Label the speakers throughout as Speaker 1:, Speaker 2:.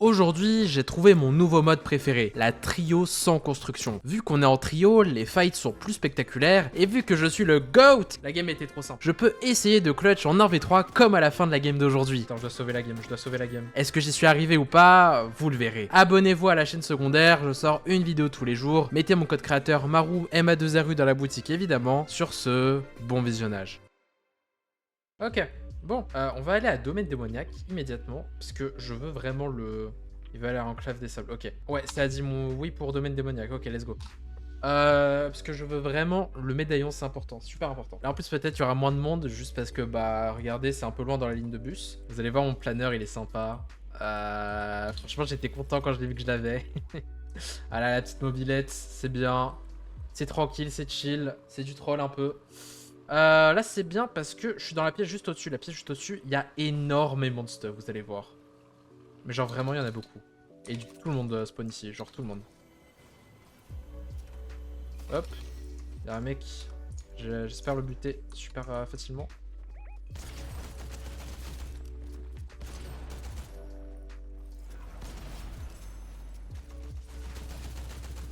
Speaker 1: Aujourd'hui, j'ai trouvé mon nouveau mode préféré, la trio sans construction. Vu qu'on est en trio, les fights sont plus spectaculaires, et vu que je suis le GOAT, la game était trop simple. Je peux essayer de clutch en 1v3 comme à la fin de la game d'aujourd'hui. Attends, je dois sauver la game, je dois sauver la game. Est-ce que j'y suis arrivé ou pas? Vous le verrez. Abonnez-vous à la chaîne secondaire, je sors une vidéo tous les jours. Mettez mon code créateur Marou MA2RU dans la boutique évidemment. Sur ce, bon visionnage. Ok. Bon, on va aller à Domaine démoniaque immédiatement, parce que je veux vraiment le... Il va aller à Enclave des Sables, ok. Ouais, ça a dit mon oui pour Domaine démoniaque, ok, let's go. Parce que je veux vraiment... Le médaillon, c'est important, super important. Et en plus, peut-être il y aura moins de monde, juste parce que, bah, regardez, c'est un peu loin dans la ligne de bus. Vous allez voir, mon planeur, il est sympa. Franchement, j'étais content quand je l'ai vu que je l'avais. Ah là, la petite mobilette, c'est bien. C'est tranquille, c'est chill, c'est du troll un peu. Là c'est bien parce que je suis dans la pièce juste au-dessus. La pièce juste au-dessus, il y a énormément de stuff, vous allez voir. Mais genre vraiment, il y en a beaucoup. Et tout le monde spawn ici, genre tout le monde. Hop, il y a un mec, j'espère le buter super facilement.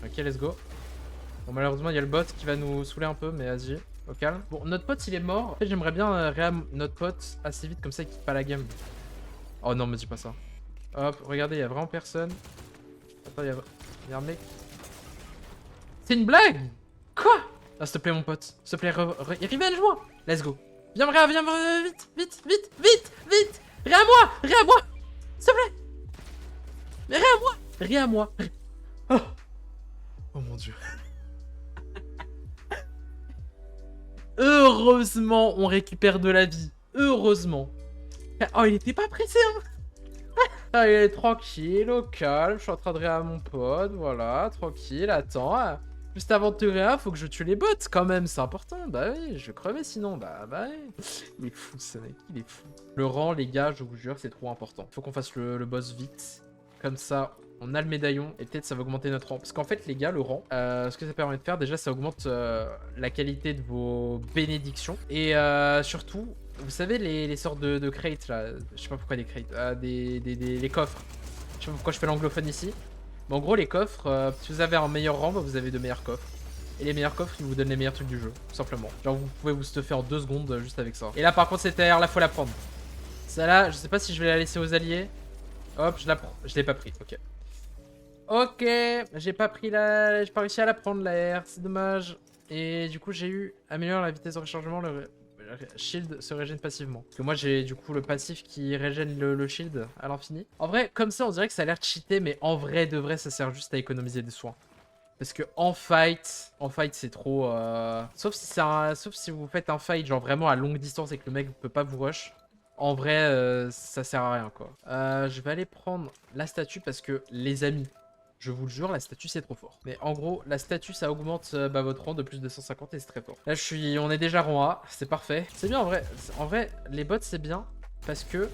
Speaker 1: Ok, let's go. Bon, malheureusement, il y a le bot qui va nous saouler un peu, mais vas-y, au calme. Bon, notre pote, il est mort. En fait, j'aimerais bien réam notre pote assez vite, comme ça, il quitte pas la game. Oh non, me dis pas ça. Hop, regardez, il y a vraiment personne. Attends, il y a un mec. C'est une blague? Quoi? Ah, s'il te plaît, mon pote. S'il te plaît, revenge-moi. Let's go. Viens, viens, vite, vite, vite, vite, vite. Rien à moi, rien à moi. S'il te plaît. Mais rien à moi. Rien à moi. Oh, oh mon dieu. Heureusement, on récupère de la vie. Heureusement. Oh, il était pas pressé, hein. Ah, il est tranquille, au calme. Je suis en train de réa mon pote. Voilà, tranquille. Attends. Juste avant de te réa, faut que je tue les bots quand même. C'est important. Bah oui, je vais crever sinon. Bah oui. Il est fou, ce mec. Il est fou. Le rang, les gars, je vous jure, c'est trop important. Faut qu'on fasse le boss vite. Comme ça, on a le médaillon et peut-être ça va augmenter notre rang. Parce qu'en fait, les gars, le rang, ce que ça permet de faire, déjà, ça augmente la qualité de vos bénédictions. Et surtout, vous savez, les sortes de crates, là. Je sais pas pourquoi des crates. Les coffres. Je sais pas pourquoi je fais l'anglophone ici. Mais en gros, les coffres, si vous avez un meilleur rang, bah, vous avez de meilleurs coffres. Et les meilleurs coffres, ils vous donnent les meilleurs trucs du jeu, tout simplement. Genre, vous pouvez vous stuffer en 2 secondes juste avec ça. Et là, par contre, cette AR, là, faut la prendre. Celle-là, je sais pas si je vais la laisser aux alliés. Hop, je la prends. Je l'ai pas pris, ok. Ok, j'ai pas réussi à la prendre la R, c'est dommage. Et du coup, j'ai eu améliore la vitesse de rechargement, le shield se régène passivement. Parce que moi, j'ai du coup le passif qui régène le shield à l'infini. En vrai, comme ça, on dirait que ça a l'air cheaté, mais en vrai, de vrai, ça sert juste à économiser des soins. Parce que en fight c'est trop... Sauf si vous faites un fight genre vraiment à longue distance et que le mec peut pas vous rush. En vrai, ça sert à rien quoi. Je vais aller prendre la statue parce que les amis, je vous le jure, la statue c'est trop fort. Mais en gros, la statue ça augmente votre rang de plus de 150 et c'est très fort. Là on est déjà rang A, c'est parfait. C'est bien en vrai. En vrai, les bots c'est bien parce que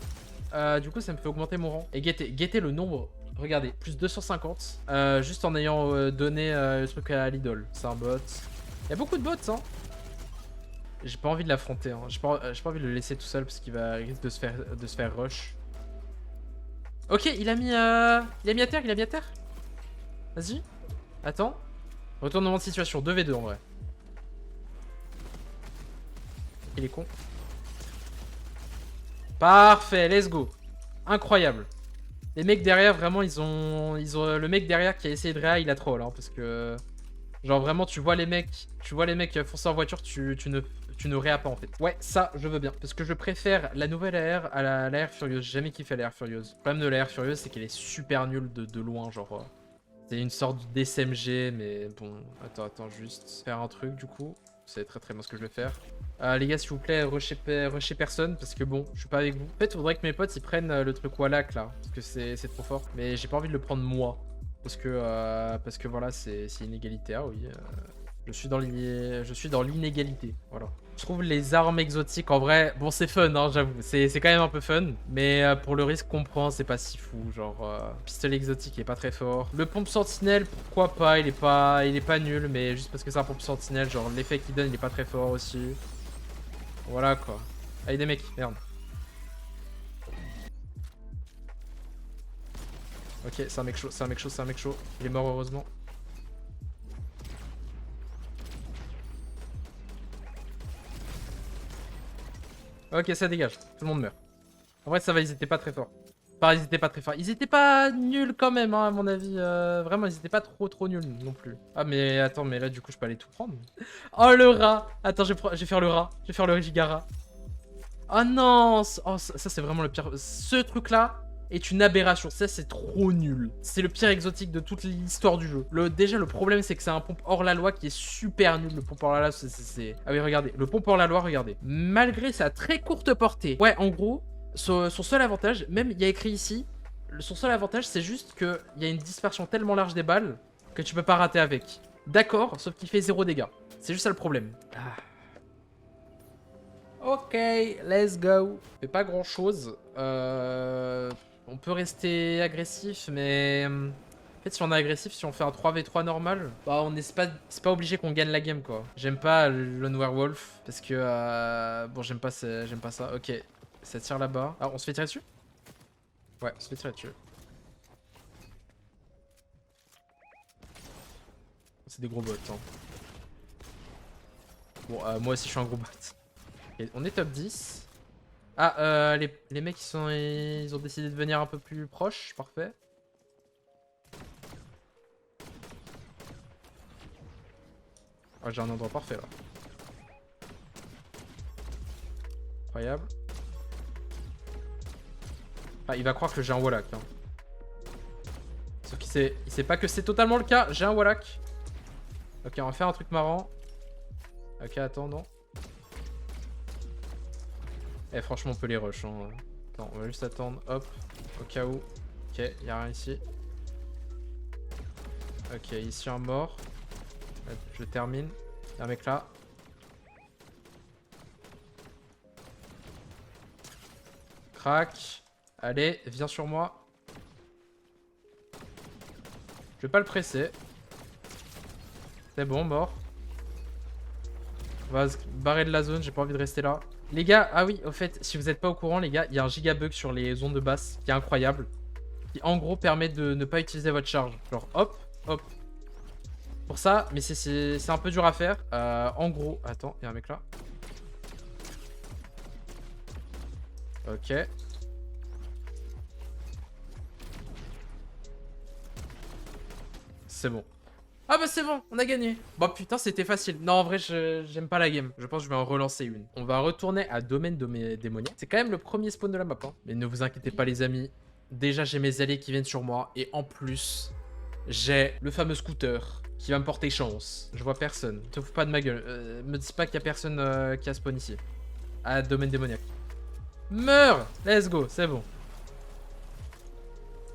Speaker 1: du coup ça me fait augmenter mon rang. Et guettez le nombre. Regardez, plus 250, juste en ayant donné le truc à l'idole. C'est un bot. Il y a beaucoup de bots, hein. J'ai pas envie de l'affronter, hein. J'ai pas envie de le laisser tout seul parce qu'il risque de se faire rush. Ok, il a mis à terre, il a mis à terre. Vas-y. Attends. Retournement de situation, 2v2 en vrai. Il est con. Parfait, let's go. Incroyable. Les mecs derrière, vraiment, ils ont le mec derrière qui a essayé de réa, il a troll, hein, parce que... Genre vraiment, tu vois les mecs foncer en voiture, tu ne réa pas en fait. Ouais, ça, je veux bien. Parce que je préfère la nouvelle AR à la AR Furieuse. J'ai jamais kiffé la AR Furieuse. Le problème de la AR Furieuse, c'est qu'elle est super nulle de loin, genre... c'est une sorte d'SMG, mais bon... Attends, juste faire un truc, du coup. C'est très très bien ce que je vais faire. Les gars, s'il vous plaît, rushez personne, parce que bon, je suis pas avec vous. En fait, il faudrait que mes potes, ils prennent le truc Wallach, là, parce que c'est trop fort. Mais j'ai pas envie de le prendre moi, parce que voilà, c'est inégalitaire, oui. Je suis dans l'inégalité, voilà. Je trouve les armes exotiques, en vrai, bon, c'est fun, hein, j'avoue. C'est quand même un peu fun, mais pour le risque qu'on prend, c'est pas si fou. Genre, pistolet exotique, il est pas très fort. Le pompe sentinelle, pourquoi pas, il est pas nul, mais juste parce que c'est un pompe sentinelle, genre, l'effet qu'il donne, il est pas très fort aussi. Voilà, quoi. Allez, des mecs, merde. Ok, c'est un mec chaud, c'est un mec chaud, c'est un mec chaud. Il est mort heureusement. Ok, ça dégage. Tout le monde meurt. En vrai, ça va, ils étaient pas très forts. Enfin, ils étaient pas très forts. Ils étaient pas nuls quand même, hein, à mon avis. Vraiment, ils étaient pas trop nuls non plus. Ah, mais attends, mais là, du coup, je peux aller tout prendre. Oh, le rat. Attends, je vais faire le rat. Je vais faire le giga rat. Oh non. Oh, ça c'est vraiment le pire. Ce truc-là est une aberration. Ça, c'est trop nul. C'est le pire exotique de toute l'histoire du jeu. Déjà, le problème, c'est que c'est un pompe hors la loi qui est super nul. Le pompe hors la loi, Ah oui, regardez. Le pompe hors la loi, regardez. Malgré sa très courte portée. Ouais, en gros, son seul avantage, même il y a écrit ici, son seul avantage, c'est juste qu'il y a une dispersion tellement large des balles que tu peux pas rater avec. D'accord, sauf qu'il fait 0 dégâts. C'est juste ça le problème. Ah. Ok, let's go. Fait pas grand chose. On peut rester agressif, mais... En fait, si on est agressif, si on fait un 3v3 normal, bah c'est pas obligé qu'on gagne la game, quoi. J'aime pas le Lone Werewolf, parce que... Bon, j'aime pas ça. Ok, ça tire là-bas. Ah, on se fait tirer dessus? Ouais, on se fait tirer dessus. C'est des gros bots, hein. Bon, moi aussi, je suis un gros bot. Okay, on est top 10. Ah, les mecs, ils ont décidé de venir un peu plus proche. Parfait. Ah, j'ai un endroit parfait, là. Incroyable. Ah, il va croire que j'ai un Wallach. Hein. Sauf qu'il sait pas que c'est totalement le cas. J'ai un Wallach. Ok, on va faire un truc marrant. Ok, attends, non. Eh, franchement, on peut les rush. Hein. Attends, on va juste attendre. Hop, au cas où. Ok, y'a rien ici. Ok, ici un mort. Je termine. Y'a un mec là. Crac. Allez, viens sur moi. Je vais pas le presser. C'est bon, mort. On va se barrer de la zone, j'ai pas envie de rester là. Les gars, ah oui, au fait, si vous êtes pas au courant, les gars, il y a un giga bug sur les zones de basse qui est incroyable. Qui en gros permet de ne pas utiliser votre charge. Genre hop, hop. Pour ça, mais c'est un peu dur à faire. En gros, attends, il y a un mec là. Ok. C'est bon. Ah bah c'est bon, on a gagné. Bah putain, c'était facile. Non, en vrai, j'aime pas la game. Je pense que je vais en relancer une. On va retourner à domaine démoniaque. C'est quand même le premier spawn de la map. Hein. Mais ne vous inquiétez pas, les amis. Déjà, j'ai mes alliés qui viennent sur moi. Et en plus, j'ai le fameux scooter qui va me porter chance. Je vois personne. Te fous pas de ma gueule. Me dis pas qu'il y a personne qui a spawn ici. À domaine démoniaque. Meurs! Let's go, c'est bon.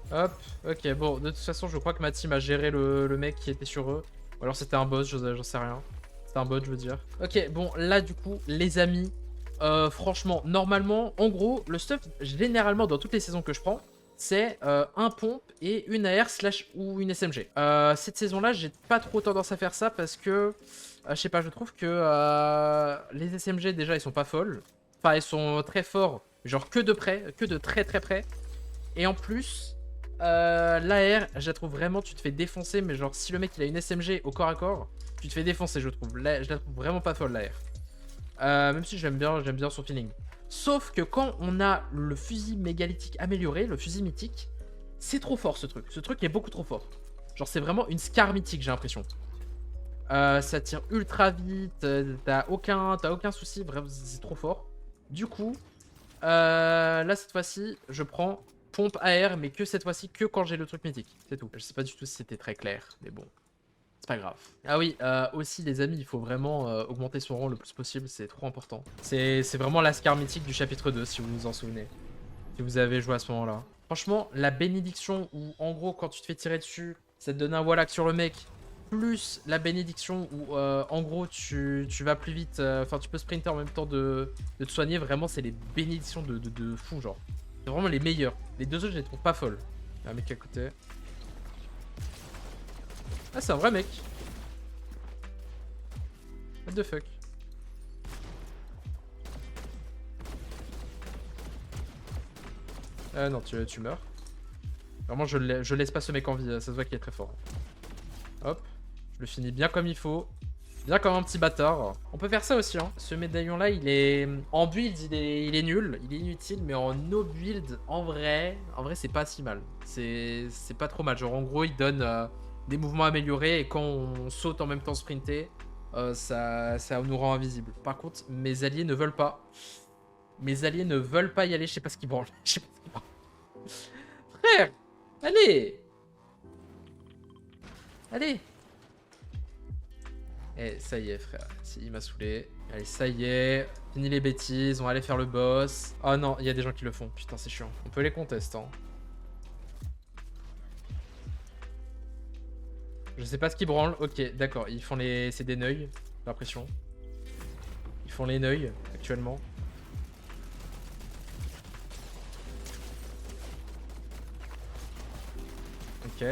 Speaker 1: Hop, ok, bon, de toute façon, je crois que ma team a géré le mec qui était sur eux. Ou alors c'était un boss, j'en sais rien. C'était un bot, je veux dire. Ok, bon, là, du coup, les amis, franchement, normalement, en gros, le stuff, généralement, dans toutes les saisons que je prends, c'est un pompe et une AR slash ou une SMG. Cette saison-là, j'ai pas trop tendance à faire ça parce que, je sais pas, je trouve que les SMG, déjà, ils sont pas folles. Enfin, ils sont très forts, genre que de près, que de très très près. Et en plus... l'AR, je la trouve vraiment, tu te fais défoncer, mais genre si le mec il a une SMG au corps à corps, tu te fais défoncer, je trouve. Là, je la trouve vraiment pas folle, l'AR. Même si j'aime bien son feeling. Sauf que quand on a le fusil mégalithique amélioré, le fusil mythique, c'est trop fort ce truc. Ce truc est beaucoup trop fort. Genre c'est vraiment une Scar mythique, j'ai l'impression. Ça tire ultra vite, t'as aucun souci, vraiment c'est trop fort. Du coup, là cette fois-ci, je prends pompe AR, mais que cette fois-ci, que quand j'ai le truc mythique. C'est tout. Je sais pas du tout si c'était très clair, mais bon. C'est pas grave. Ah oui, aussi les amis, il faut vraiment augmenter son rang le plus possible, c'est trop important. C'est vraiment la Scar mythique du chapitre 2, si vous vous en souvenez. Si vous avez joué à ce moment-là. Franchement, la bénédiction où, en gros, quand tu te fais tirer dessus, ça te donne un Wallach sur le mec, plus la bénédiction où, en gros, tu vas plus vite, enfin, tu peux sprinter en même temps de te soigner, vraiment, c'est les bénédictions de fou, genre. C'est vraiment les meilleurs. Les deux autres, je les trouve pas folles. Il y a un mec à côté. Ah, c'est un vrai mec. What the fuck. Non, tu meurs. Vraiment, je laisse pas ce mec en vie. Ça se voit qu'il est très fort. Hop. Je le finis bien comme il faut. Bien comme un petit bâtard. On peut faire ça aussi, hein. Ce médaillon-là, il est... En build, il est nul. Il est inutile. Mais en no build, en vrai c'est pas si mal. C'est pas trop mal. Genre, en gros, il donne des mouvements améliorés. Et quand on saute en même temps sprinter, ça nous rend invisible. Par contre, mes alliés ne veulent pas. Mes alliés ne veulent pas y aller. Je sais pas ce qu'ils branlent. Je sais pas ce qu'ils branlent. Frère, allez. Allez. Eh, ça y est, frère. Il m'a saoulé. Allez, ça y est. Fini les bêtises. On va aller faire le boss. Oh non, il y a des gens qui le font. Putain, c'est chiant. On peut les contester, hein. Je sais pas ce qu'ils branlent. Ok, d'accord. Ils font les... C'est des neuils. J'ai l'impression. Ils font les neuils, actuellement. Ok.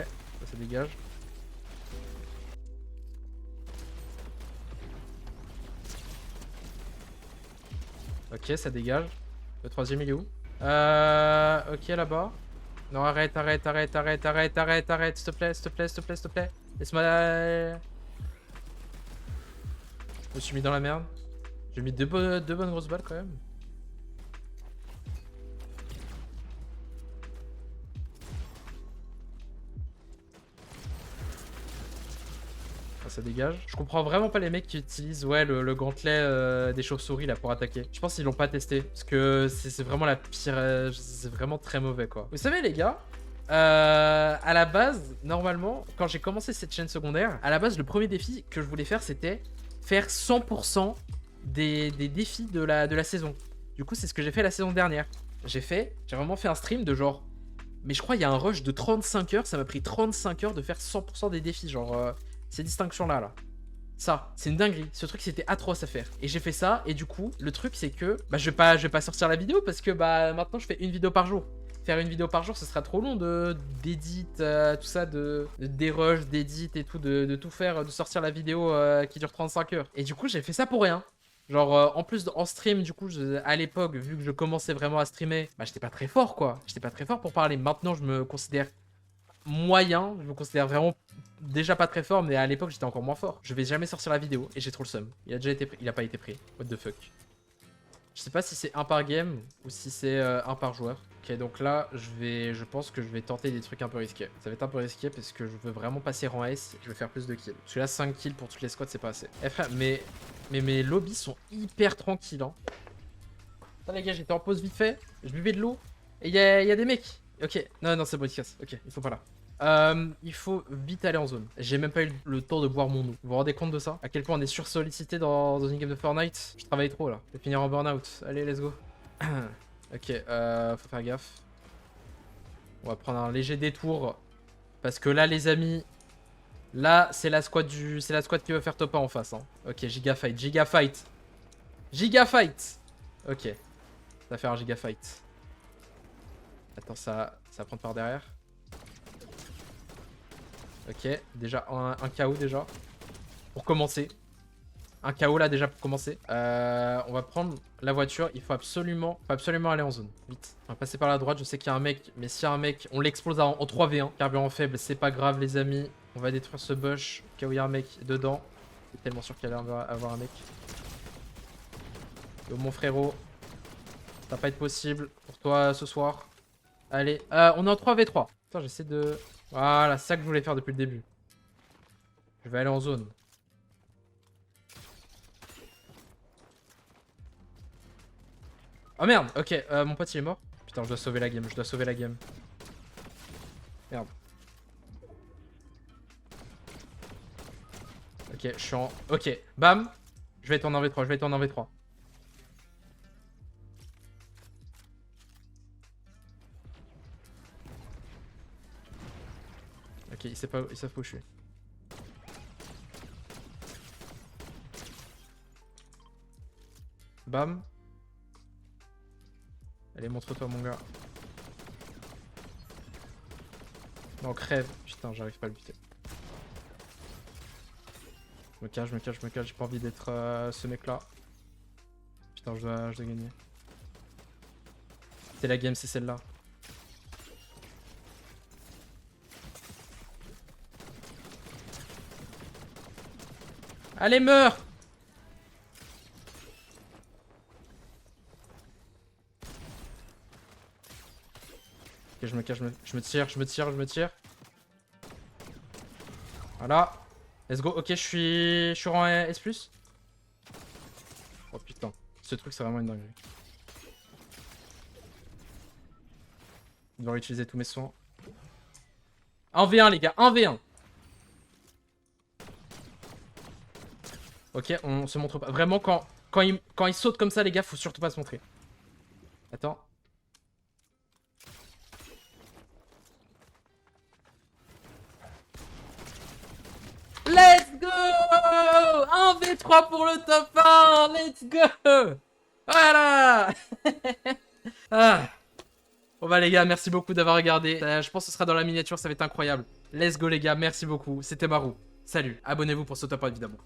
Speaker 1: Ça dégage. Ok, ça dégage. Le troisième, il est où? Ok, là-bas. Non, arrête, s'il te plaît, s'il te plaît. Laisse-moi... Je me suis mis dans la merde. J'ai mis deux bonnes grosses balles, quand même. Ça dégage. Je comprends vraiment pas les mecs qui utilisent le gantelet des chauves-souris là pour attaquer. Je pense qu'ils l'ont pas testé parce que c'est vraiment la pire. C'est vraiment très mauvais quoi. Vous savez les gars, à la base, normalement, quand j'ai commencé cette chaîne secondaire, à la base le premier défi que je voulais faire c'était faire 100% des défis de la saison. Du coup c'est ce que j'ai fait la saison dernière. J'ai vraiment fait un stream de genre... Mais je crois il y a un rush de 35 heures, ça m'a pris 35 heures de faire 100% des défis genre... Ces distinctions-là, là. Ça, c'est une dinguerie. Ce truc, c'était atroce à faire. Et j'ai fait ça, et du coup, le truc, c'est que... Bah, je vais pas sortir la vidéo, parce que, bah, maintenant, je fais une vidéo par jour. Faire une vidéo par jour, ce sera trop long d'édit, tout ça, des rushs, d'édit et tout, de tout faire, de sortir la vidéo qui dure 35 heures. Et du coup, j'ai fait ça pour rien. Genre, en plus, en stream, du coup, à l'époque, vu que je commençais vraiment à streamer, bah, j'étais pas très fort, quoi. J'étais pas très fort pour parler. Maintenant, je me considère moyen, je me considère vraiment déjà pas très fort, mais à l'époque j'étais encore moins fort. Je vais jamais sortir la vidéo et j'ai trop le seum. Il a déjà été pris, il a pas été pris. What the fuck. Je sais pas si c'est un par game ou si c'est un par joueur. Ok, donc là je pense que je vais tenter des trucs un peu risqués. Ça va être un peu risqué parce que je veux vraiment passer rang S et je veux faire plus de kills. Parce que là 5 kills pour toutes les squads c'est pas assez. Eh frère, mais mes lobbies sont hyper tranquilles hein. Putain les gars, j'étais en pause vite fait, je buvais de l'eau et il y a des mecs. Ok, non c'est bon, il se casse. Ok, il faut pas là. Il faut vite aller en zone. J'ai même pas eu le temps de boire mon eau. Vous vous rendez compte de ça? À quel point on est sursollicité dans une game de Fortnite? Je travaille trop là. Je vais finir en burn-out. Allez, let's go. Ok, faut faire gaffe. On va prendre un léger détour. Parce que là, les amis, là, c'est la squad qui veut faire top 1 en face. Hein. Ok, giga fight, giga fight. Giga fight. Ok, ça va faire un giga fight. Attends, ça va prendre par derrière. Ok, déjà un KO déjà. Pour commencer. Un KO là déjà pour commencer. On va prendre la voiture. Il faut absolument aller en zone. Vite. On va passer par la droite. Je sais qu'il y a un mec. Mais s'il y a un mec, on l'explose en 3v1. Carburant faible, c'est pas grave les amis. On va détruire ce bush. Au cas où il y a un mec dedans. Je suis tellement sûr qu'il y allait avoir un mec. Yo mon frérot. Ça va pas être possible pour toi ce soir. Allez. On est en 3v3. Putain, j'essaie de... Voilà, c'est ça que je voulais faire depuis le début. Je vais aller en zone. Oh merde, ok, mon pote il est mort. Putain, je dois sauver la game, Merde. Ok, je suis en... Ok, bam. Je vais être en 1v3, Ok, ils savent pas où je suis. Bam. Allez, montre-toi mon gars. Non, crève. Putain, j'arrive pas à le buter. Je me cache, j'ai pas envie d'être ce mec là. Putain, je dois gagner. C'est la game, c'est celle-là. Allez, meurs! Ok, je me cache, je me tire. Voilà. Let's go. Ok, je suis rang S+. Oh putain. Ce truc, c'est vraiment une dinguerie. Je dois utiliser tous mes soins. 1v1, les gars. 1v1. Ok, on se montre pas. Vraiment, quand il saute comme ça, les gars, faut surtout pas se montrer. Attends. Let's go! 1v3 pour le top 1! Let's go! Voilà! Ah. Bon bah les gars, merci beaucoup d'avoir regardé. Je pense que ce sera dans la miniature, ça va être incroyable. Let's go les gars, merci beaucoup. C'était Marou. Salut, abonnez-vous pour ce top 1 évidemment.